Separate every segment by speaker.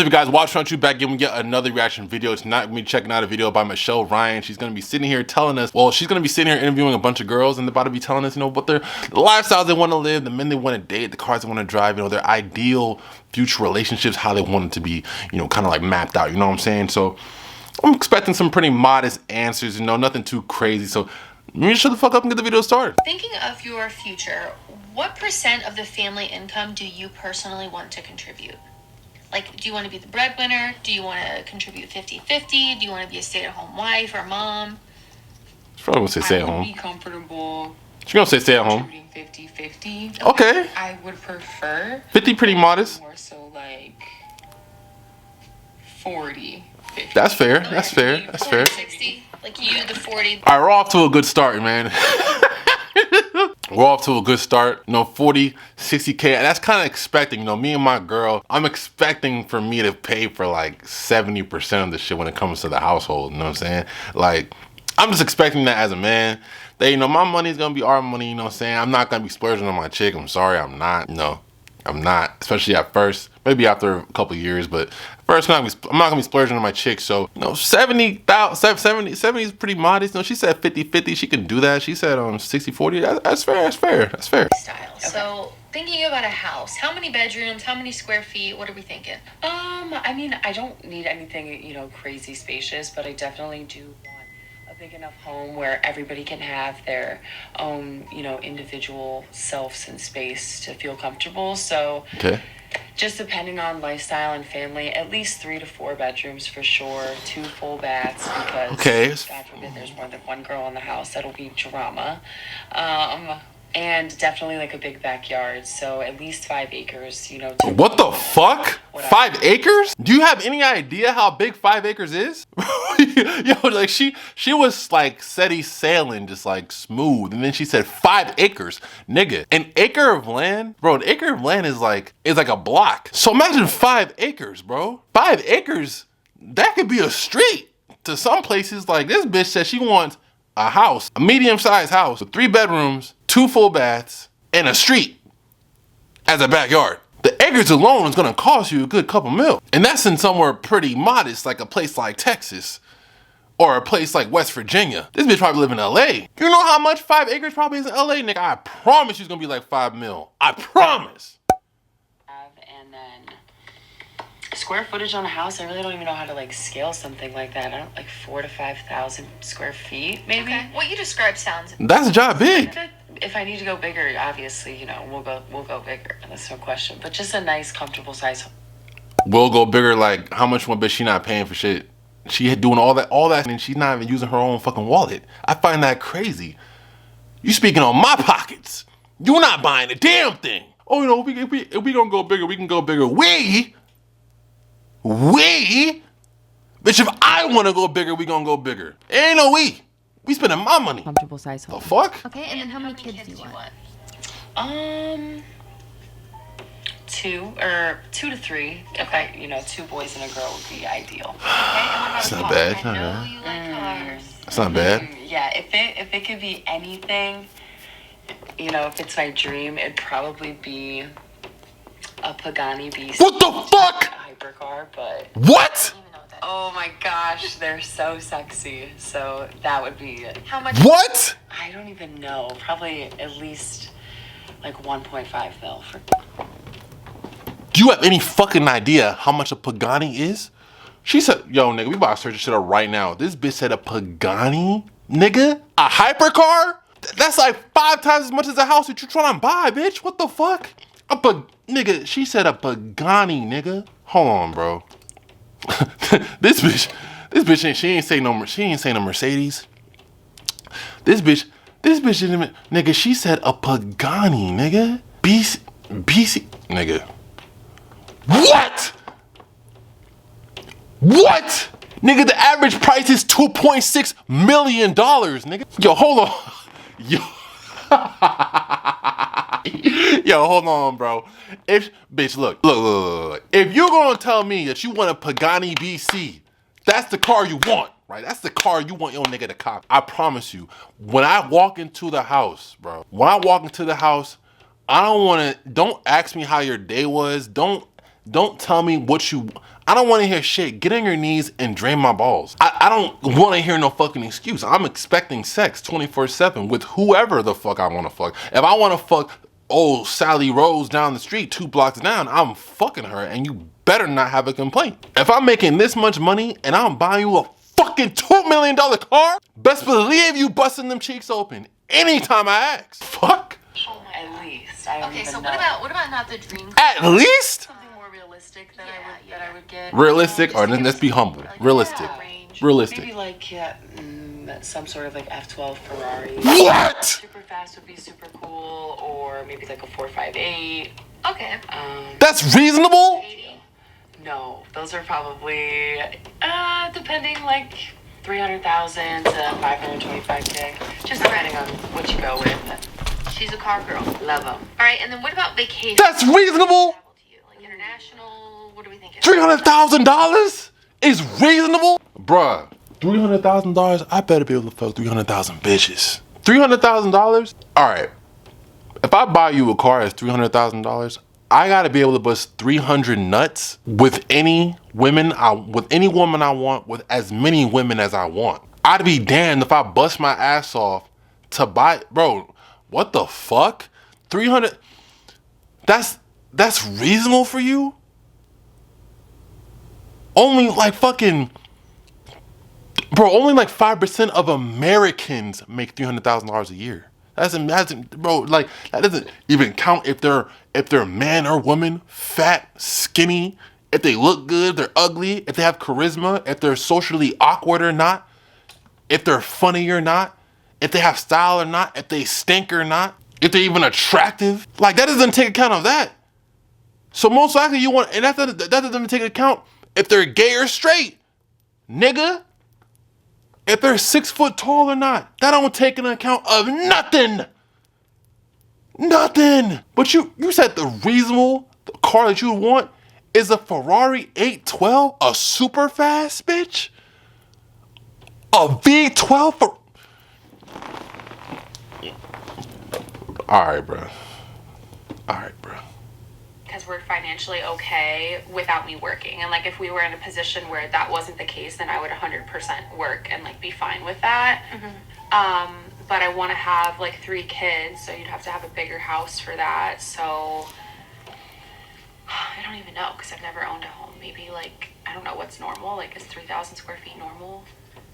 Speaker 1: up, you guys? Watch on you back giving yet another reaction video. Tonight we're checking out a video by Michelle Ryan. She's gonna be sitting here telling us, well, she's gonna be sitting here interviewing a bunch of girls and they're about to be telling us, you know, what their lifestyles they want to live, the men they want to date, the cars they want to drive, you know, their ideal future relationships, how they want it to be, you know, kind of like mapped out, you know what I'm saying? So I'm expecting some pretty modest answers, you know, nothing too crazy. So let me shut the fuck up and get the video started.
Speaker 2: Thinking of your future, what % of the family income do you personally want to contribute? Like, do you want to be the breadwinner? Do you want to contribute 50-50? Do you want to be a stay-at-home wife or mom?
Speaker 1: She's probably gonna say stay at home.
Speaker 3: I would be comfortable.
Speaker 1: She's gonna say stay at home.
Speaker 3: 50-50.
Speaker 1: Okay.
Speaker 3: I would prefer
Speaker 1: 50 pretty modest.
Speaker 3: more so like 40-50.
Speaker 1: That's fair. That's fair. That's fair.
Speaker 2: 60, like you, the 40.
Speaker 1: All right, we're off to a good start, man. We're off to a good start, you know, 40, 60K. And that's kind of expecting, you know, me and my girl, I'm expecting for me to pay for like 70% of the shit when it comes to the household, you know what I'm saying? Like, I'm just expecting that as a man, that, you know, my money is going to be our money, you know what I'm saying? I'm not going to be splurging on my chick. I'm sorry, I'm not, you know. I'm not, especially at first, maybe after a couple of years, but first I'm not gonna be splurging on my chick. So, you know, 70 is pretty modest. You know, she said 50-50, she can do that. She said 60-40, that's fair.
Speaker 2: Style. Okay. So, thinking about a house, how many bedrooms, how many square feet, what are we thinking?
Speaker 3: I mean, I don't need anything, you know, crazy spacious, but I definitely do want a big enough home where everybody can have their own, you know, individual selves and space to feel comfortable. So
Speaker 1: okay,
Speaker 3: just depending on lifestyle and family, at least 3 to 4 bedrooms for sure, 2 full baths, because
Speaker 1: okay,
Speaker 3: God forbid there's more than one girl in the house, that'll be drama. And definitely like a big backyard, so at least 5 acres, you know.
Speaker 1: What the fuck? 5 acres? Do you have any idea how big 5 acres is? Yo, like she was like steady sailing, just like smooth, and then she said 5 acres. Nigga, an acre of land, bro, an acre of land is like a block. So imagine 5 acres, bro. 5 acres, that could be a street to some places. Like this bitch said she wants a house, a medium-sized house with 3 bedrooms, 2 full baths, and a street as a backyard. The acres alone is gonna cost you a good couple mil. And that's in somewhere pretty modest, like a place like Texas or a place like West Virginia. This bitch probably live in LA. You know how much 5 acres probably is in LA, nigga? I promise you it's gonna be like 5 mil. I promise.
Speaker 3: And then square footage on a house, I really don't even know how to like scale something like that. I don't like 4,000 to 5,000 square feet, maybe.
Speaker 2: Okay. What you described sounds.
Speaker 1: That's a job big.
Speaker 3: If I need to go bigger, obviously, you know, we'll go bigger. That's no question. But just a nice, comfortable size.
Speaker 1: We'll go bigger. Like how much one bitch she not paying for shit? She doing all that, and she's not even using her own fucking wallet. I find that crazy. You speaking on my pockets. You're not buying a damn thing. Oh, you know, if we gonna go bigger, we can go bigger. We, bitch, if I wanna go bigger, we gonna go bigger. Ain't no we. We spending my money.
Speaker 3: Comfortable size home.
Speaker 1: The fuck?
Speaker 2: Okay, and then how many kids do you want?
Speaker 3: 2 to 3. If I, you know, 2 boys and a girl would be ideal.
Speaker 2: Okay, and what about
Speaker 1: That's
Speaker 2: a
Speaker 1: not
Speaker 2: car?
Speaker 1: bad.
Speaker 2: I know you like cars.
Speaker 1: That's not bad.
Speaker 3: Yeah, if it could be anything, you know, if it's my dream, it'd probably be a Pagani Beast.
Speaker 1: What the fuck?
Speaker 3: A hypercar, but
Speaker 1: what?
Speaker 3: oh my gosh, they're so sexy. So that would be it.
Speaker 2: How much?
Speaker 1: What?
Speaker 3: I don't even know. Probably at least like 1.5 mil for.
Speaker 1: Do you have any fucking idea how much a Pagani is? She said, yo, nigga, we about to search this shit up right now. This bitch said a Pagani, nigga? A hypercar? That's like 5 times as much as a house that you're trying to buy, bitch. What the fuck? Nigga, she said a Pagani, nigga. Hold on, bro. This bitch ain't, she ain't say no Mercedes. This bitch didn't, nigga, she said a Pagani, nigga. BC, nigga. What? Nigga, the average price is $2.6 million, nigga. Yo, hold on. Yo, hold on, bro. Bitch, look. If you're gonna tell me that you want a Pagani BC, that's the car you want, right? That's the car you want your nigga to cop. I promise you, when I walk into the house, bro, don't ask me how your day was. Don't tell me what you, I don't want to hear shit. Get on your knees and drain my balls. I don't want to hear no fucking excuse. I'm expecting sex 24/7 with whoever the fuck I want to fuck. If I want to fuck old Sally Rose down the street 2 blocks down, I'm fucking her, and you better not have a complaint. If I'm making this much money and I'm buying you a fucking $2 million car, best believe you busting them cheeks open anytime I ask. Fuck.
Speaker 2: Oh my
Speaker 3: At
Speaker 2: God.
Speaker 3: least. I don't
Speaker 2: Okay,
Speaker 3: even
Speaker 2: so
Speaker 3: know.
Speaker 2: what about not the dream?
Speaker 1: At least
Speaker 3: Something more realistic that
Speaker 2: Yeah,
Speaker 3: I would get.
Speaker 1: realistic, or
Speaker 3: Just to
Speaker 1: let's
Speaker 3: give
Speaker 1: be
Speaker 3: some-
Speaker 1: humble.
Speaker 2: Like,
Speaker 1: Realistic.
Speaker 2: yeah, range.
Speaker 1: Realistic.
Speaker 3: Maybe like some sort of like F12 Ferrari.
Speaker 1: What?
Speaker 3: Super fast would be super cool, or maybe like a 458.
Speaker 2: Okay.
Speaker 1: That's reasonable?
Speaker 3: No, those are probably depending like 300,000 to 525K, just depending on what you go with.
Speaker 2: She's a car girl.
Speaker 3: Love them.
Speaker 2: All right, and then what about vacation?
Speaker 1: That's reasonable?
Speaker 2: Travel to you, like international. What are we thinking?
Speaker 1: $300,000 is reasonable? Bruh, $300,000? I better be able to fuck 300,000 bitches. $300,000? All right. If I buy you a car that's $300,000, I gotta be able to bust 300 nuts with any woman I want, with as many women as I want. I'd be damned if I bust my ass off to buy, bro. What the fuck? 300? That's reasonable for you? Only like fucking, bro. Only like 5% of Americans make $300,000 a year. That's bro. Like that doesn't even count if they're man or woman, fat, skinny, if they look good, if they're ugly, if they have charisma, if they're socially awkward or not, if they're funny or not, if they have style or not, if they stink or not, if they're even attractive. Like that doesn't take account of that. So most likely you want, and that doesn't take account if they're gay or straight, nigga. If they're 6 foot tall or not, that don't take into account of nothing. Nothing. But you said the reasonable car that you want is a Ferrari 812, a super fast bitch, a V12 for. All right, bro.
Speaker 2: Because we're financially okay without me working, and like if we were in a position where that wasn't the case, then I would 100% work and like be fine with that. But I want to have like 3 kids, so you'd have to have a bigger house for that. So I don't even know, because I've never owned a home. Maybe like, I don't know what's normal. Like, is 3,000 square feet normal?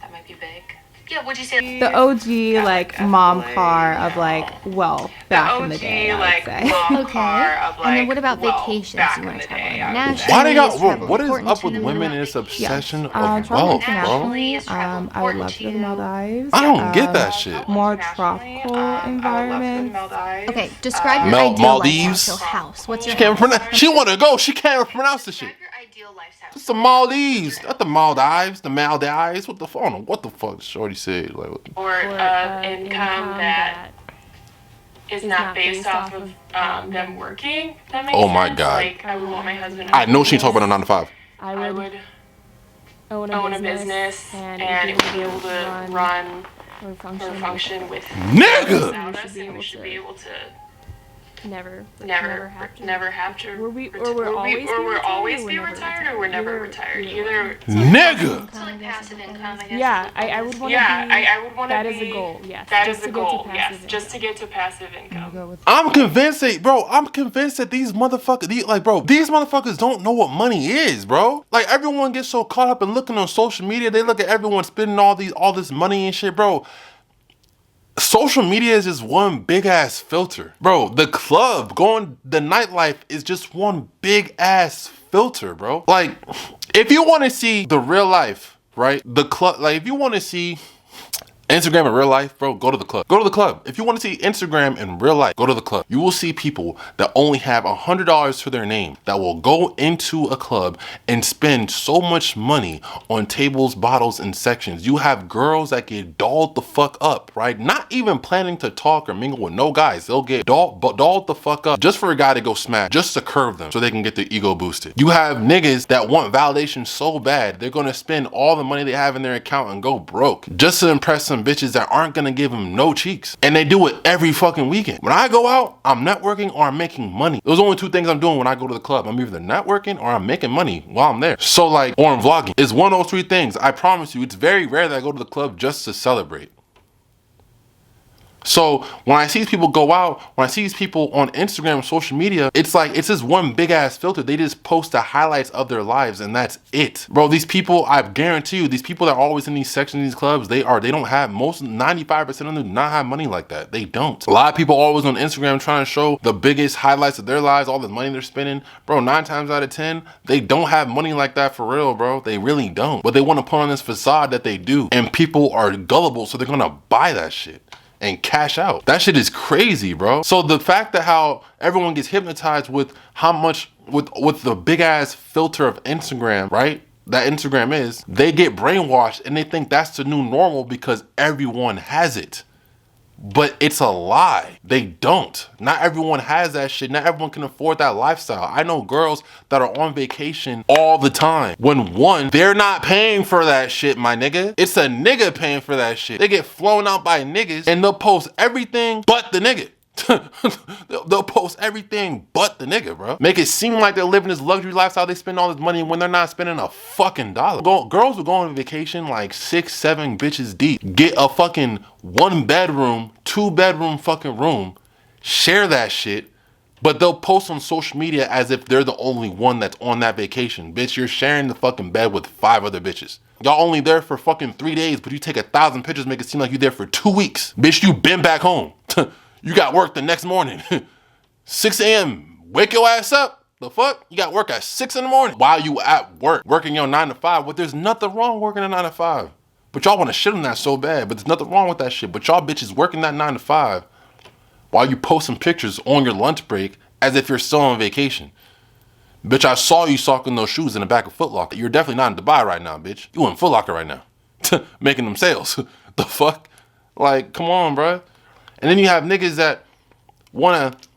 Speaker 2: That might be big. Yeah, would you say
Speaker 4: The OG like mom car of like, well, back in the day, I would say.
Speaker 3: mom
Speaker 5: Okay.
Speaker 3: car of like,
Speaker 5: And then what about
Speaker 3: well,
Speaker 5: vacations?
Speaker 3: back
Speaker 5: You
Speaker 3: in
Speaker 5: want
Speaker 3: the
Speaker 5: to travel
Speaker 3: day, I would say.
Speaker 5: internationally?
Speaker 1: Why they got?
Speaker 5: Travel
Speaker 1: What is
Speaker 5: important
Speaker 1: up
Speaker 5: to
Speaker 1: with
Speaker 5: them?
Speaker 1: women and this obsession of
Speaker 4: Travel
Speaker 1: wealth, bro?
Speaker 4: internationally.
Speaker 2: Travel
Speaker 4: I would love to go to the
Speaker 2: important
Speaker 4: Maldives.
Speaker 1: I don't get that shit.
Speaker 4: More
Speaker 3: Internationally,
Speaker 4: tropical
Speaker 3: I would love to go to
Speaker 4: environments.
Speaker 3: Maldives.
Speaker 5: Okay, describe your
Speaker 1: Mal-
Speaker 5: ideal
Speaker 1: Maldives?
Speaker 5: lifestyle. So house. What's your
Speaker 1: She can't
Speaker 5: house?
Speaker 1: pronounce. She want to go. She can't even pronounce the shit.
Speaker 2: describe your ideal lifestyle?
Speaker 1: It's the Maldives, not the Maldives. The Maldives. What the fuck? I don't know what the fuck Shorty said. Like, what the-
Speaker 3: Or of income that is not based off of them working. That makes
Speaker 1: Oh my
Speaker 3: sense.
Speaker 1: God.
Speaker 3: Like, I would want my husband.
Speaker 1: I know she talking about a 9 to 5.
Speaker 3: I
Speaker 4: I
Speaker 3: would
Speaker 4: would
Speaker 3: own a business and be able to run
Speaker 4: or
Speaker 3: or function with
Speaker 1: Nigga.
Speaker 3: without
Speaker 4: We
Speaker 3: us,
Speaker 4: should be
Speaker 3: and we
Speaker 4: able
Speaker 3: should
Speaker 4: to
Speaker 3: be able to
Speaker 4: never
Speaker 3: never have to
Speaker 4: Were we-
Speaker 3: ret-
Speaker 4: or we're always be
Speaker 3: we're
Speaker 4: retired,
Speaker 3: always
Speaker 4: or
Speaker 3: be
Speaker 4: we're never
Speaker 3: retired, or we're never
Speaker 4: retired?
Speaker 3: retired.
Speaker 4: Either
Speaker 1: Nigga.
Speaker 2: So like passive income, I guess.
Speaker 4: Yeah, I would want to
Speaker 3: Yeah,
Speaker 4: be.
Speaker 3: I would want to
Speaker 4: That
Speaker 3: be.
Speaker 4: is a goal. Yes.
Speaker 3: That
Speaker 4: just
Speaker 3: is a
Speaker 4: to get to
Speaker 3: goal. Yes,
Speaker 4: passive
Speaker 3: just to get to passive income.
Speaker 4: Go with
Speaker 1: I'm convinced that, bro. I'm convinced that these motherfuckers, these motherfuckers don't know what money is, bro. Like everyone gets so caught up in looking on social media. They look at everyone spending all this money and shit, bro. Social media is just one big ass filter, bro. The nightlife is just one big ass filter, bro. Like, if you want to see the real life, right? The club, like, if you want to see Instagram in real life, bro, go to the club. Go to the club. If you want to see Instagram in real life, go to the club. You will see people that only have $100 to their name that will go into a club and spend so much money on tables, bottles, and sections. You have girls that get dolled the fuck up, right? Not even planning to talk or mingle with no guys. They'll get dolled the fuck up just for a guy to go smash, just to curve them so they can get their ego boosted. You have niggas that want validation so bad, they're gonna spend all the money they have in their account and go broke just to impress some some bitches that aren't gonna give him no cheeks. And they do it every fucking weekend. When I go out, I'm networking or I'm making money. Those are only two things I'm doing when I go to the club. I'm either networking or I'm making money while I'm there. So like, or I'm vlogging. It's one of those three things. I promise you, it's very rare that I go to the club just to celebrate. So when I see these people go out, when I see these people on Instagram, social media, it's like, it's just one big ass filter. They just post the highlights of their lives and that's it. Bro, these people, I guarantee you, these people that are always in these sections, these clubs, they don't have, 95% of them do not have money like that. They don't. A lot of people always on Instagram trying to show the biggest highlights of their lives, all the money they're spending. Bro, 9 times out of 10, they don't have money like that for real, bro. They really don't. But they want to put on this facade that they do. And people are gullible, so they're gonna buy that shit and cash out. That shit is crazy, bro. So the fact that how everyone gets hypnotized with how much, with the big ass filter of Instagram, right? That Instagram is, they get brainwashed and they think that's the new normal because everyone has it. But it's a lie. They don't. Not everyone has that shit. Not everyone can afford that lifestyle. I know girls that are on vacation all the time. When one, they're not paying for that shit, my nigga. It's a nigga paying for that shit. They get flown out by niggas and they'll post everything but the nigga. They'll post everything but the nigga, bro. Make it seem like they're living this luxury lifestyle. They spend all this money when they're not spending a fucking dollar. Girls will go on vacation like 6, 7 bitches deep. Get a fucking 1 bedroom, 2 bedroom fucking room. Share that shit. But they'll post on social media as if they're the only one that's on that vacation. Bitch, you're sharing the fucking bed with 5 other bitches. Y'all only there for fucking 3 days, but you take 1,000 pictures, make it seem like you're there for 2 weeks. Bitch, you been back home. You got work the next morning. 6 a.m. Wake your ass up. The fuck? You got work at 6 in the morning while you at work, working your 9 to 5. But there's nothing wrong working a 9 to 5. But y'all want to shit on that so bad. But there's nothing wrong with that shit. But y'all bitches working that 9 to 5 while you posting pictures on your lunch break as if you're still on vacation. Bitch, I saw you socking those shoes in the back of Foot Locker. You're definitely not in Dubai right now, bitch. You in Foot Locker right now. Making them sales. The fuck? Like, come on, bruh. And then you have niggas that want to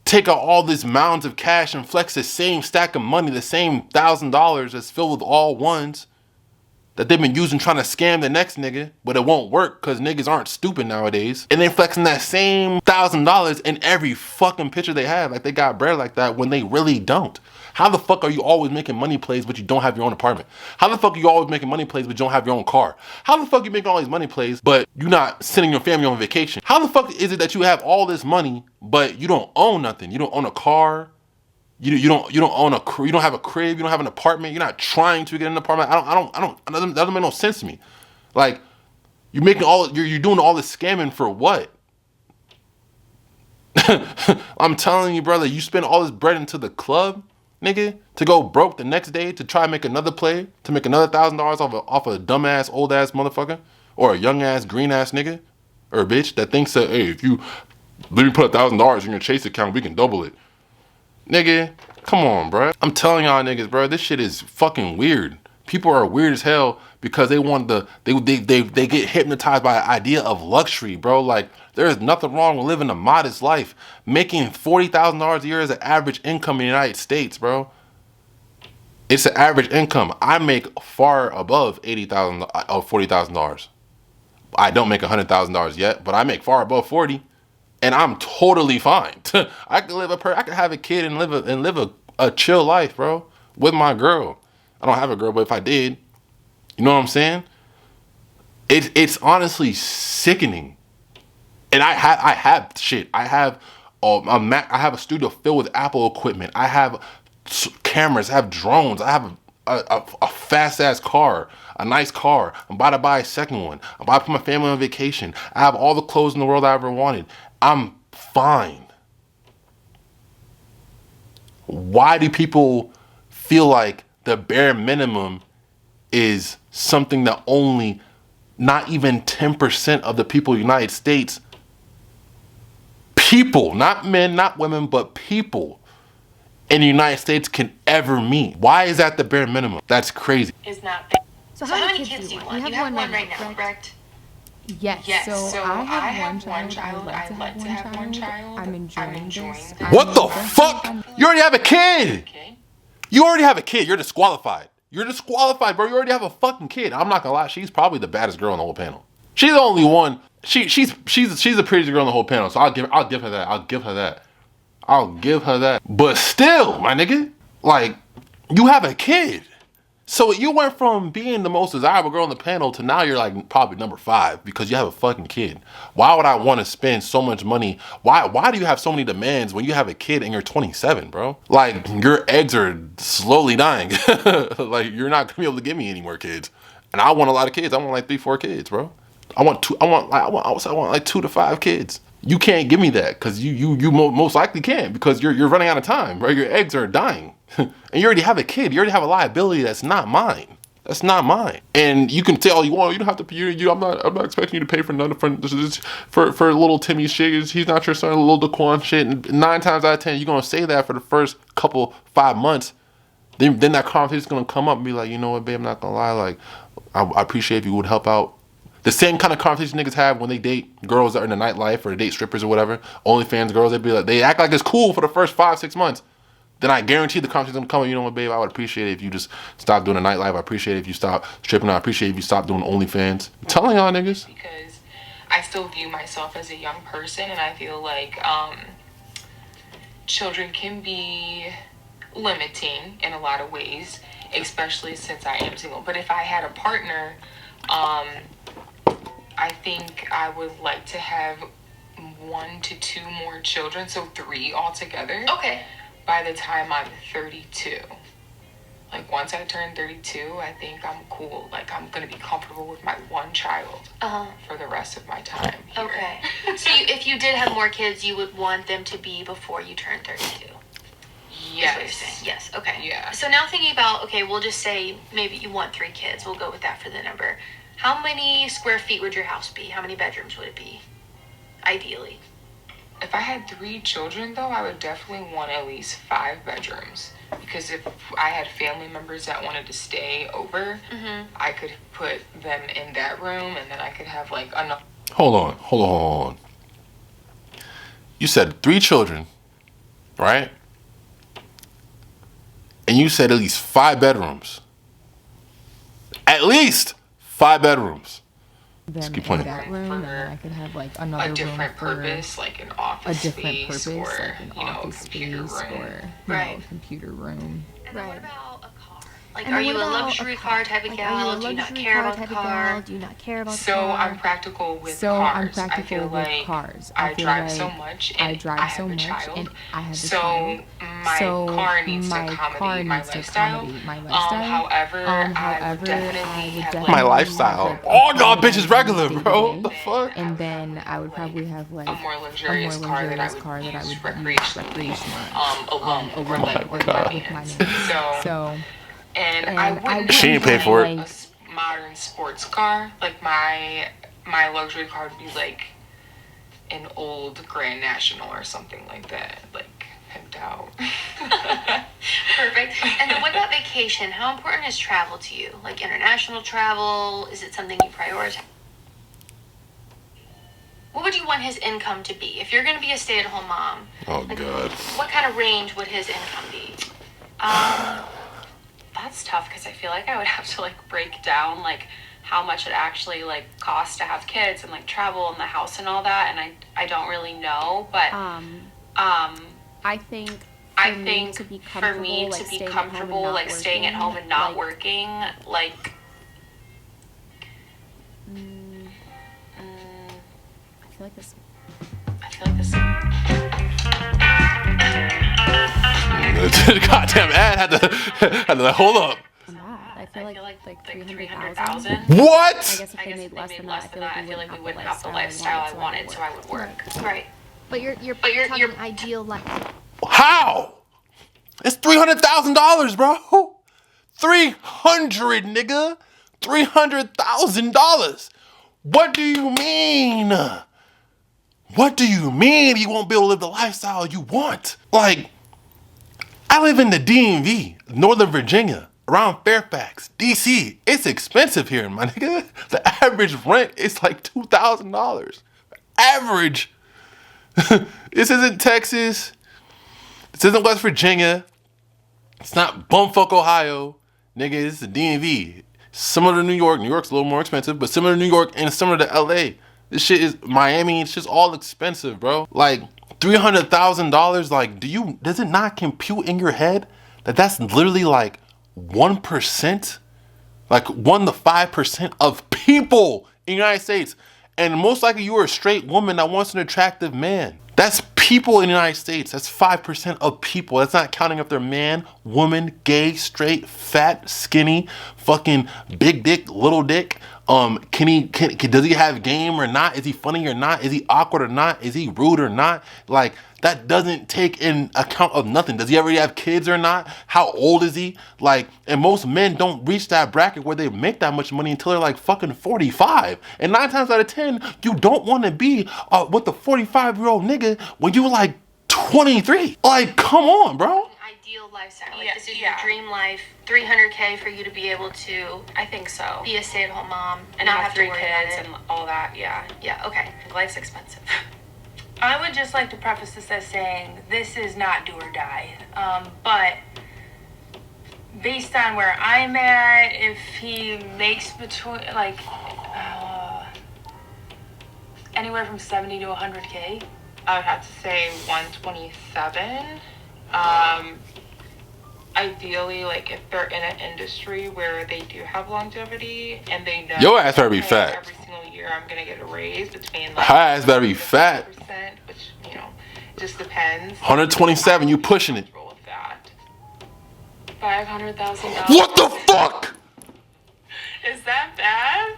Speaker 1: take out all these mounds of cash and flex the same stack of money, the same $1,000 that's filled with all ones that they've been using trying to scam the next nigga, but it won't work because niggas aren't stupid nowadays. And they flexing that same $1,000 in every fucking picture they have, like they got bread like that when they really don't. How the fuck are you always making money plays but you don't have your own apartment? How the fuck are you always making money plays but you don't have your own car? How the fuck are you making all these money plays but you're not sending your family on vacation? How the fuck is it that you have all this money but you don't own nothing? You don't own a car. You don't own you don't have a crib. You don't have an apartment. You're not trying to get an apartment. That doesn't make no sense to me. Like you're doing all this scamming for what? I'm telling you, brother, you spend all this bread into the club, nigga, to go broke the next day to try and make another play, to make another $1,000 off a dumbass, old ass motherfucker, or a young ass, green ass nigga, or a bitch that thinks that, hey, if you let me put $1,000 in your Chase account, we can double it. Nigga, come on, bro. I'm telling y'all niggas, bro, this shit is fucking weird. People are weird as hell because they want they get hypnotized by the idea of luxury, bro. Like, there is nothing wrong with living a modest life. Making $40,000 a year is an average income in the United States, bro. It's an average income. I make far above $40,000. I don't make $100,000 yet, but I make far above 40. And I'm totally fine. I could have a kid and live a chill life, bro, with my girl. I don't have a girl, but if I did, you know what I'm saying? It's honestly sickening. And I have shit. I have a studio filled with Apple equipment. I have cameras. I have drones. I have a fast ass car, a nice car. I'm about to buy a second one. I'm about to put my family on vacation. I have all the clothes in the world I ever wanted. I'm fine. Why do people feel like the bare minimum is something that only not even 10% of the people in the United States, people, not men, not women, but people in the United States can ever meet? Why is that the bare minimum? That's crazy.
Speaker 2: Is not. So how many kids do you want? You have one right now, correct?
Speaker 4: Yes. So I have one child.
Speaker 2: I'd like to have one child.
Speaker 4: I'm enjoying this.
Speaker 1: What the fuck? You already have a kid. You already have a kid. You're disqualified. You're disqualified, bro. You already have a fucking kid. I'm not gonna lie. She's probably the baddest girl on the whole panel. She's the only one. She's the prettiest girl in the whole panel. So I'll give her that. I'll give her that. But still, my nigga, like, you have a kid. So you went from being the most desirable girl on the panel to now you're like probably number 5 because you have a fucking kid. Why would I want to spend so much money? Why do you have so many demands when you have a kid and you're 27, bro? Like, your eggs are slowly dying. Like, you're not gonna be able to give me any more kids. And I want a lot of kids. I want like 3-4 kids, bro. I want 2 to 5 kids. You can't give me that because you most likely can't because you're running out of time, right? Your eggs are dying. And you already have a kid. You already have a liability that's not mine. That's not mine. And you can say all you want. You don't have to pay. I'm not expecting you to pay for none for little Timmy's shit. He's not your son. Little Daquan shit. And 9 times out of 10, you're gonna say that for the first 5 months. Then that conversation's gonna come up and be like, you know what, babe, I'm not gonna lie. Like, I appreciate if you would help out. The same kind of conversation niggas have when they date girls that are in the nightlife or date strippers or whatever. OnlyFans girls, they act like it's cool for the first 5-6 months. Then I guarantee the conversation's gonna come. You know what, babe? I would appreciate it if you just stop doing the nightlife. I appreciate it if you stop stripping. I appreciate it if you stop doing OnlyFans. I'm telling y'all niggas.
Speaker 3: Because I still view myself as a young person, and I feel like children can be limiting in a lot of ways, especially since I am single. But if I had a partner, I think I would like to have 1 to 2 more children, so 3 altogether.
Speaker 2: Okay.
Speaker 3: By the time I'm 32. Like, once I turn 32, I think I'm cool. Like, I'm gonna be comfortable with my 1 child for the rest of my time here.
Speaker 2: Okay. So if you did have more kids, you would want them to be before you turn 32.
Speaker 3: Yes.
Speaker 2: Is what you're saying. Yes. Okay.
Speaker 3: Yeah.
Speaker 2: So now thinking about, okay, we'll just say maybe you want 3 kids. We'll go with that for the number. How many square feet would your house be? How many bedrooms would it be? Ideally.
Speaker 3: If I had 3 children, though, I would definitely want at least 5 bedrooms. Because if I had family members that wanted to stay over, I could put them in that room, and then I could have, like, enough.
Speaker 1: Hold on. You said 3 children, right? And you said at least 5 bedrooms. At least 5 bedrooms.
Speaker 4: Then
Speaker 1: keep
Speaker 4: in
Speaker 1: playing.
Speaker 4: that room, and then I could have like another
Speaker 3: A different
Speaker 4: room for
Speaker 3: purpose, like an office
Speaker 4: a different
Speaker 3: space,
Speaker 4: purpose,
Speaker 3: or,
Speaker 4: like an
Speaker 3: you know,
Speaker 4: office
Speaker 3: a computer
Speaker 4: space,
Speaker 3: room.
Speaker 4: or
Speaker 2: Right.
Speaker 4: computer room.
Speaker 2: And then what about a car? Like,
Speaker 5: And
Speaker 2: are
Speaker 5: then
Speaker 2: you a
Speaker 5: what about
Speaker 2: luxury
Speaker 5: a
Speaker 2: car type of
Speaker 5: Like,
Speaker 2: gal?
Speaker 5: are you a
Speaker 2: Do you not
Speaker 5: luxury
Speaker 2: care
Speaker 5: car
Speaker 2: about the
Speaker 5: type of
Speaker 2: car?
Speaker 5: gal? Do you not care about the
Speaker 3: So
Speaker 5: car?
Speaker 3: I'm practical with
Speaker 4: So
Speaker 3: cars.
Speaker 4: I'm
Speaker 3: I
Speaker 4: practical
Speaker 3: feel
Speaker 4: with
Speaker 3: like
Speaker 4: cars.
Speaker 3: I
Speaker 4: feel
Speaker 3: drive
Speaker 4: like
Speaker 3: so much,
Speaker 4: I
Speaker 3: and
Speaker 4: drive
Speaker 3: I
Speaker 4: so
Speaker 3: have a
Speaker 4: much,
Speaker 3: child.
Speaker 4: and I have a
Speaker 3: So
Speaker 4: child.
Speaker 3: my
Speaker 4: So
Speaker 3: car needs to
Speaker 4: my car
Speaker 3: accommodate my
Speaker 4: needs to
Speaker 3: lifestyle.
Speaker 4: accommodate my lifestyle.
Speaker 3: However, I would
Speaker 4: I
Speaker 3: definitely
Speaker 4: would
Speaker 3: have
Speaker 4: definitely
Speaker 3: like
Speaker 1: My lifestyle.
Speaker 4: have
Speaker 1: All y'all
Speaker 4: accommodate
Speaker 1: bitches regular,
Speaker 4: day-to-day.
Speaker 1: bro. What the fuck?
Speaker 4: And then I would probably have like
Speaker 3: a more luxurious car that I would use recreationally, alone, or like with my mans.
Speaker 4: So
Speaker 3: And I wouldn't
Speaker 1: She ain't pay
Speaker 3: have,
Speaker 1: for
Speaker 3: like,
Speaker 1: it.
Speaker 3: a modern sports car. Like my luxury car would be like an old Grand National or something like that, like pimped out.
Speaker 2: Perfect. And then what about vacation? How important is travel to you? Like international travel? Is it something you prioritize? What would you want his income to be? If you're going to be a stay-at-home mom,
Speaker 1: Oh god.
Speaker 2: what kind of range would his income be?
Speaker 6: That's tough because I feel like I would have to like break down like how much it actually like costs to have kids and like travel and the house and all that, and I don't really know, but
Speaker 5: I think
Speaker 6: I
Speaker 5: for me
Speaker 6: think
Speaker 5: to be
Speaker 6: for me to be comfortable like staying at home and not working, like
Speaker 5: I feel like this.
Speaker 6: I feel like this.
Speaker 1: The goddamn ad had to hold up.
Speaker 5: I feel like 300,000.
Speaker 6: 300,000.
Speaker 1: What?
Speaker 5: I guess if they made less than that, I feel like we wouldn't have the lifestyle I wanted, so I would work.
Speaker 2: Right.
Speaker 5: But you're talking ideal life.
Speaker 1: How? It's $300,000, bro. 300, nigga. $300,000. What do you mean? What do you mean you won't be able to live the lifestyle you want? Like, I live in the DMV, Northern Virginia, around Fairfax, DC. It's expensive here, my nigga. The average rent is like $2,000. Average. This isn't Texas. This isn't West Virginia. It's not bumfuck Ohio. Nigga, this is the DMV. Similar to New York. New York's a little more expensive, but similar to New York and similar to LA. This shit is Miami. It's just all expensive, bro. Like $300,000. Like, does it not compute in your head that that's literally like 1%? Like 1 to 5% of people in the United States. And most likely you are a straight woman that wants an attractive man. That's people in the United States. That's 5% of people. That's not counting if they're man, woman, gay, straight, fat, skinny, fucking big dick, little dick. Does he have game or not? Is he funny or not? Is he awkward or not? Is he rude or not? Like, that doesn't take in account of nothing. Does he already have kids or not? How old is he? Like, and most men don't reach that bracket where they make that much money until they're like fucking 45. And 9 times out of 10, you don't want to be with the 45-year-old nigga when you like 23. Like, come on, bro.
Speaker 2: Ideal lifestyle. Like, this is your dream life. $300K for you to be able to,
Speaker 6: I think so.
Speaker 2: be a stay-at-home mom
Speaker 6: And
Speaker 2: not
Speaker 6: have
Speaker 2: have to
Speaker 6: 3
Speaker 2: worry
Speaker 6: kids
Speaker 2: about it.
Speaker 6: and all that, yeah.
Speaker 2: Yeah, okay.
Speaker 6: Life's expensive.
Speaker 7: I would just like to preface this as saying this is not do or die. But based on where I'm at, if he makes between like anywhere from 70 to 100K,
Speaker 5: I would have to say 127. Ideally, like if they're in an industry where they do have longevity and they know
Speaker 1: Your ass better be
Speaker 5: okay,
Speaker 1: fat.
Speaker 5: every single year I'm gonna get a raise between like
Speaker 1: Her ass better be fat.
Speaker 5: 50%, which it just depends.
Speaker 1: 127, you pushing it.
Speaker 5: Roll with that.
Speaker 6: $500,000.
Speaker 1: What the fuck?
Speaker 6: Is that bad?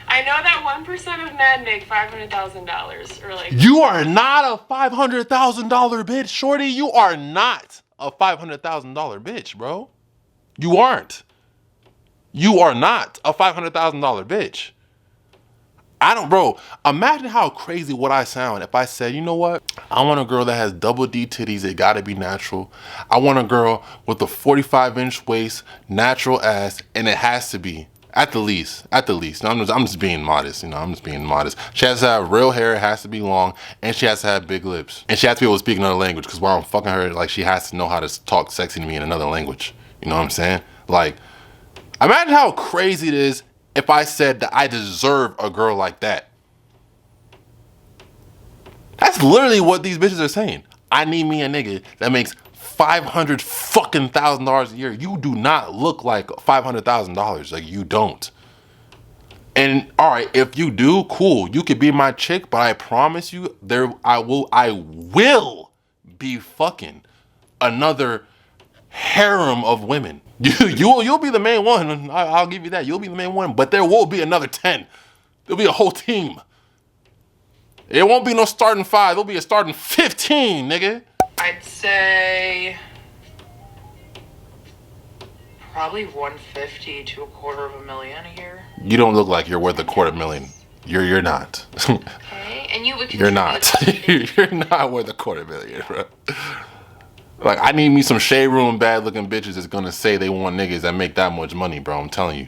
Speaker 6: I know that 1% of men make $500,000 or like.
Speaker 1: You are not a $500,000 bitch, shorty. You are not a $500,000 bitch, bro. You aren't. You are not a $500,000 bitch. Bro, imagine how crazy would I sound if I said, you know what? I want a girl that has double D titties. It gotta be natural. I want a girl with a 45-inch waist, natural ass, and it has to be. At the least. No, I'm just being modest, I'm just being modest. She has to have real hair, it has to be long, and she has to have big lips. And she has to be able to speak another language, because while I'm fucking her, like, she has to know how to talk sexy to me in another language. You know what I'm saying? Like, imagine how crazy it is if I said that I deserve a girl like that. That's literally what these bitches are saying. I need me a nigga that makes $500,000 a year. You do not look like $500,000. Like, you don't. And all right, if you do, cool. You could be my chick, but I promise you, I will be fucking another harem of women. You'll be the main one. I'll give you that. You'll be the main one. But there will be another 10. There'll be a whole team. It won't be no starting 5. It'll be a starting 15, nigga.
Speaker 5: I'd say probably 150 to $250,000 a year.
Speaker 1: You don't look like you're worth $250,000. You're not.
Speaker 2: Okay, and you would
Speaker 1: You're not. You're not worth $250,000, bro. Like, I need me some shade room bad looking bitches that's gonna say they want niggas that make that much money, bro. I'm telling you.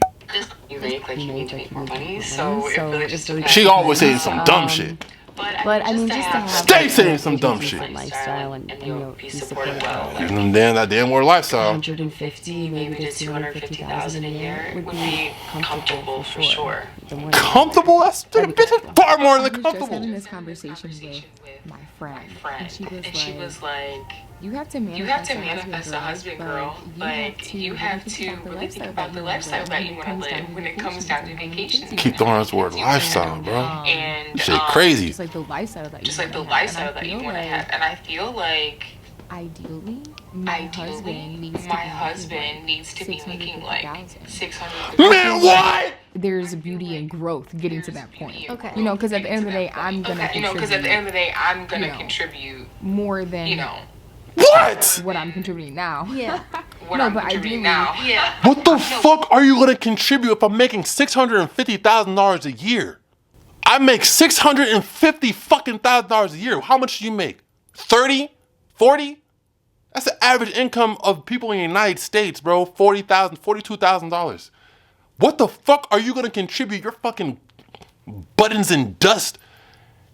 Speaker 6: You make like you need to make more money, so it really just depends.
Speaker 1: She always saying some dumb shit.
Speaker 6: But
Speaker 4: I mean, just to have
Speaker 1: Stay saying some dumb shit.
Speaker 4: lifestyle and
Speaker 6: be supported well.
Speaker 1: Give them that damn word lifestyle.
Speaker 4: 150,
Speaker 6: Maybe to 250,000 a year would be comfortable for sure.
Speaker 1: Comfortable? That's bitch is far more than
Speaker 4: Just having
Speaker 1: comfortable.
Speaker 4: this conversation with my friend, and she was
Speaker 6: like,
Speaker 4: you have to manifest
Speaker 6: a husband, girl. Like, you have to really think about the lifestyle that you want to live when it comes down to vacations.
Speaker 1: Keep throwing this word lifestyle, bro.
Speaker 6: And
Speaker 1: Shit crazy.
Speaker 4: just like the lifestyle that
Speaker 6: you want to have. And I feel like
Speaker 4: ideally, my husband needs
Speaker 6: to be making like 600.
Speaker 1: Man, what?
Speaker 4: There's beauty in growth getting to that point.
Speaker 2: Okay.
Speaker 4: Because at the end of the day, I'm gonna
Speaker 6: contribute
Speaker 4: more than
Speaker 1: What
Speaker 4: I'm contributing now.
Speaker 2: Yeah.
Speaker 4: But ideally,
Speaker 2: Yeah.
Speaker 1: What the fuck are you gonna contribute if I'm making $650,000 a year? I make $650,000 a year. How much do you make? 30? 40? That's the average income of people in the United States, bro. $40,000, $42,000. What the fuck are you gonna contribute your fucking buttons and dust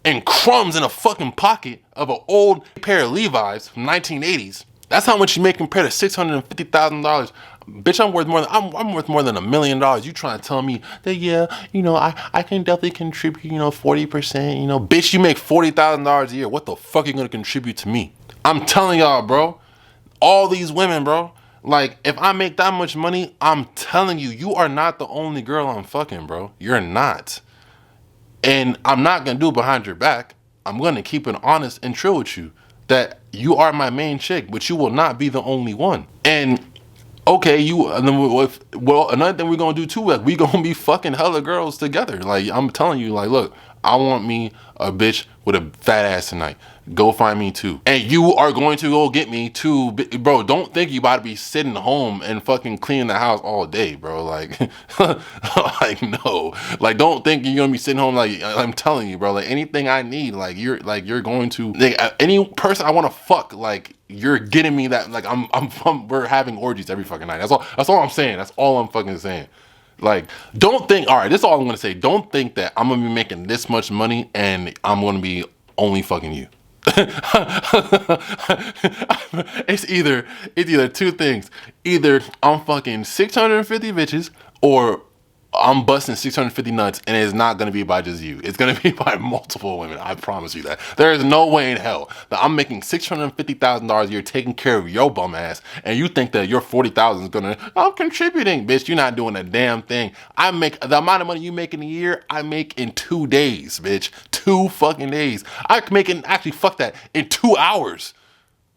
Speaker 1: and crumbs in a fucking pocket of an old pair of Levi's from 1980s That's how much you make compared to $650,000. Bitch, I'm worth more than $1 million. You trying to tell me that, yeah, you know, I can definitely contribute, you know, 40%, you know. Bitch, you make $40,000 a year. What the fuck are you gonna contribute to me? I'm telling y'all, bro. All these women, bro. Like, if I make that much money, I'm telling you, you are not the only girl I'm fucking, bro. You're not. And I'm not gonna do it behind your back. I'm gonna keep it honest and true with you. That you are my main chick, but you will not be the only one. And okay, well, another thing we're gonna do too, like, we gonna be fucking hella girls together. Like, I'm telling you, like, look, I want me a bitch with a fat ass tonight. Go find me two. And you are going to go get me two, bro. Don't think you about to be sitting home and fucking cleaning the house all day, bro. Like, like, no. Like, don't think you're gonna be sitting home. Like, I'm telling you, bro. Like, anything I need, you're going to, like, any person I want to fuck, like, you're getting me that. Like, we're having orgies every fucking night. That's all I'm saying. That's all I'm fucking saying. Like, don't think, all right, this is all I'm gonna say. Don't think that I'm gonna be making this much money and I'm gonna be only fucking you. It's either two things. Either I'm fucking 650 bitches, or I'm busting 650 nuts, and it's not gonna be by just you. It's gonna be by multiple women. I promise you that. There is no way in hell that I'm making $650,000 a year taking care of your bum ass, and you think that your 40,000 is gonna, I'm contributing, bitch. You're not doing a damn thing. I make the amount of money you make in a year, I make in 2 days, bitch. 2 fucking days. I can make it, actually, fuck that, in 2 hours.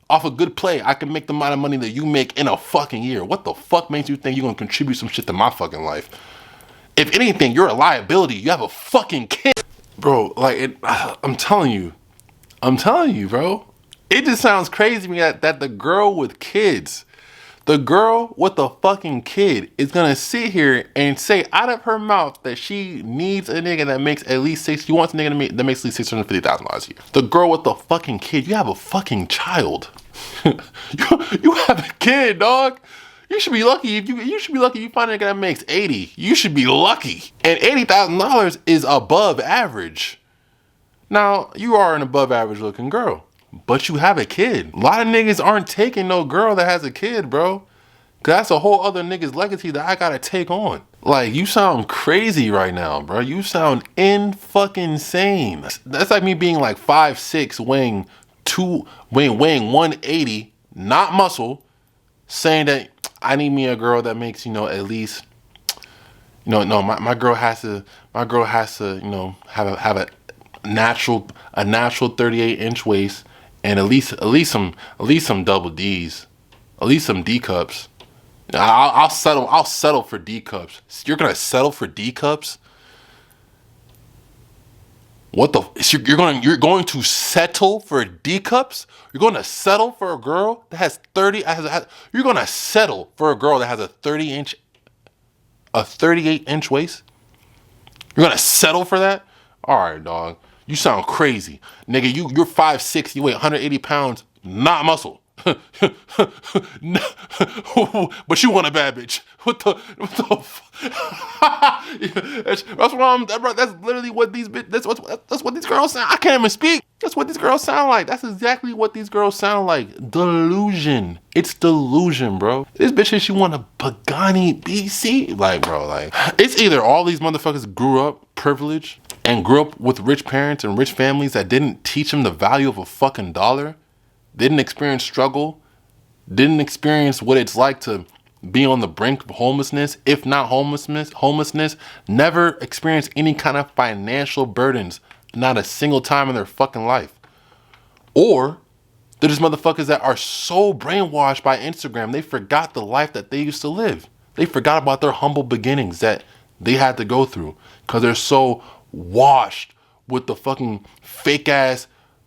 Speaker 1: Off a good play, I can make the amount of money that you make in a fucking year. What the fuck makes you think you're gonna contribute some shit to my fucking life? If anything, you're a liability. You have a fucking kid. Bro, like, I'm telling you, bro. It just sounds crazy to me that the girl with kids, the girl with the fucking kid is gonna sit here and say out of her mouth that she needs a nigga that makes at least she wants a nigga that makes at least $650,000 a year. The girl with the fucking kid, you have a fucking child. you have a kid, dog. You should be lucky if you find a nigga that makes 80. You should be lucky. And $80,000 is above average. Now, you are an above average looking girl, but you have a kid. A lot of niggas aren't taking no girl that has a kid, bro. Cause that's a whole other nigga's legacy that I gotta take on. Like, you sound crazy right now, bro. You sound fucking insane. That's like me being like 5'6", weighing 180, not muscle, saying that I need me a girl that makes, you know, at least, you know, no, my girl has to, you know, have a natural 38-inch waist, and at least some double D's, at least some D cups. I'll settle for D cups. You're gonna settle for D cups? What the? You're going to settle for D cups? You're going to settle for a girl that has 30? You're going to settle for a girl that has a 38-inch waist? You're going to settle for that? All right, dog. You sound crazy, nigga. You're 5'6", you weigh 180 pounds, not muscle. But you want a bad bitch. What the that's literally what that's what these girls sound. I can't even speak. That's what these girls sound like. That's exactly what these girls sound like. Delusion. It's delusion, bro. This bitch says she want a Pagani BC. Like, bro, like, it's either all these motherfuckers grew up privileged and grew up with rich parents and rich families that didn't teach them the value of a fucking dollar, didn't experience struggle, didn't experience what it's like to be on the brink of homelessness, if not homelessness, never experienced any kind of financial burdens, not a single time in their fucking life. Or they're just motherfuckers that are so brainwashed by Instagram, they forgot the life that they used to live. They forgot about their humble beginnings that they had to go through because they're so washed with the fucking fake ass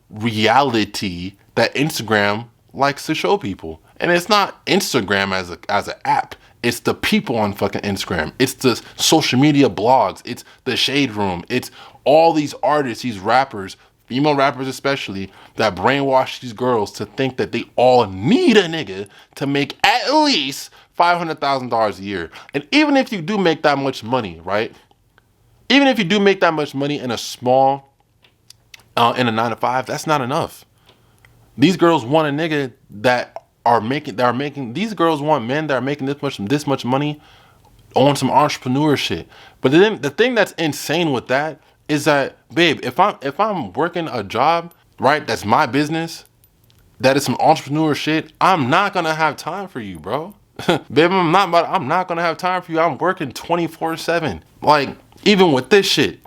Speaker 1: reality that Instagram likes to show people. And it's not Instagram as an app. It's the people on fucking Instagram. It's the social media blogs. It's the Shade Room. It's all these artists, these rappers, female rappers especially, that brainwash these girls to think that they all need a nigga to make at least $500,000 a year. And even if you do make that much money, right? Even if you do make that much money in a small, in a 9-to-5, that's not enough. These girls want a nigga that are making these girls want men that are making this much money on some entrepreneur shit. But then the thing that's insane with that is that, babe, if I'm working a job, right, that's my business, that is some entrepreneur shit, I'm not gonna have time for you, bro. Babe, I'm not gonna have time for you. I'm working 24/7. Like, even with this shit,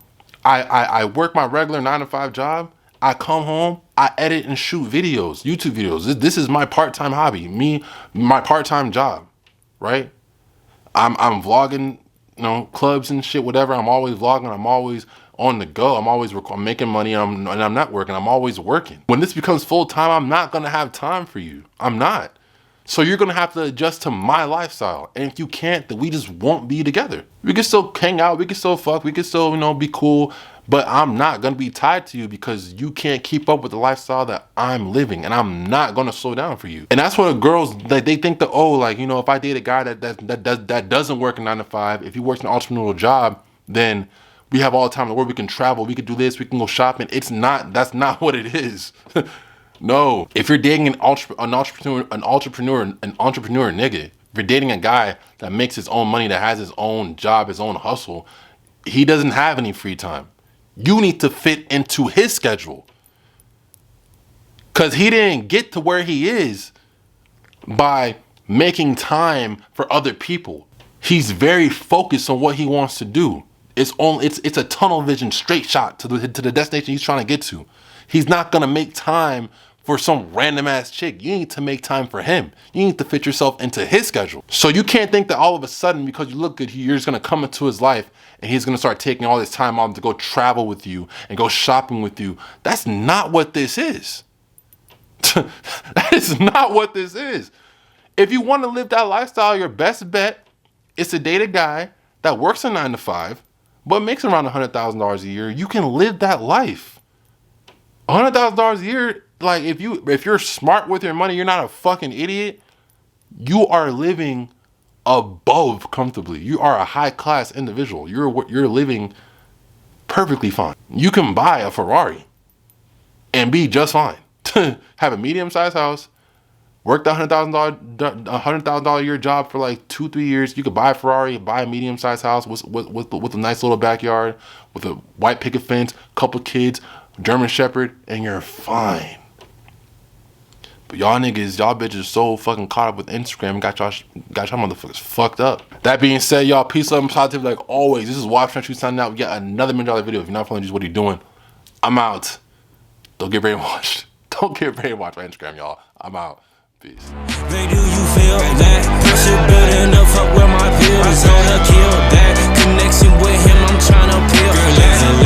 Speaker 1: I work my regular 9 to 5 job. I come home, I edit and shoot videos, YouTube videos. This is my part-time hobby, my part-time job, right? I'm vlogging, clubs and shit, whatever. I'm always vlogging. I'm always on the go. I'm making money, and I'm not working. I'm always working. When this becomes full time, I'm not gonna have time for you. I'm not. So you're gonna have to adjust to my lifestyle. And if you can't, then we just won't be together. We can still hang out. We can still fuck. We can still, be cool. But I'm not gonna be tied to you because you can't keep up with the lifestyle that I'm living, and I'm not gonna slow down for you. And that's what girls, they think that, if I date a guy that doesn't work a 9 to 5, if he works an entrepreneurial job, then we have all the time in the world. We can travel. We can do this. We can go shopping. That's not what it is. No. If you're dating an entrepreneur nigga, if you're dating a guy that makes his own money, that has his own job, his own hustle, he doesn't have any free time. You need to fit into his schedule. Because he didn't get to where he is by making time for other people. He's very focused on what he wants to do. It's a tunnel vision, straight shot to the destination he's trying to get to. He's not going to make time for some random ass chick. You need to make time for him. You need to fit yourself into his schedule. So you can't think that all of a sudden, because you look good, you're just gonna come into his life and he's gonna start taking all this time off to go travel with you and go shopping with you. That's not what this is. That is not what this is. If you want to live that lifestyle, your best bet is to date a guy that works a 9 to 5, but makes around $100,000 a year. You can live that life. $100,000 a year. Like, if you're smart with your money, you're not a fucking idiot, you are living above comfortably. You are a high class individual. You're living perfectly fine. You can buy a Ferrari and be just fine. Have a medium sized house, work the $100,000 a year job for like 2-3 years. You could buy a Ferrari, buy a medium sized house with a nice little backyard, with a white picket fence, couple kids, German Shepherd, and you're fine. But y'all bitches so fucking caught up with Instagram and got y'all motherfuckers fucked up. That being said, y'all, peace, love, and positivity like always. This is WHATT signing out. We got another $1 million video. If you're not following just what are you doing? I'm out. Don't get brainwashed. Don't get brainwashed by Instagram, y'all. I'm out. Peace.
Speaker 8: Ray, do you feel that? Pressure building up, fuck where my pills on a kill that connection with him. I'm trying to peel.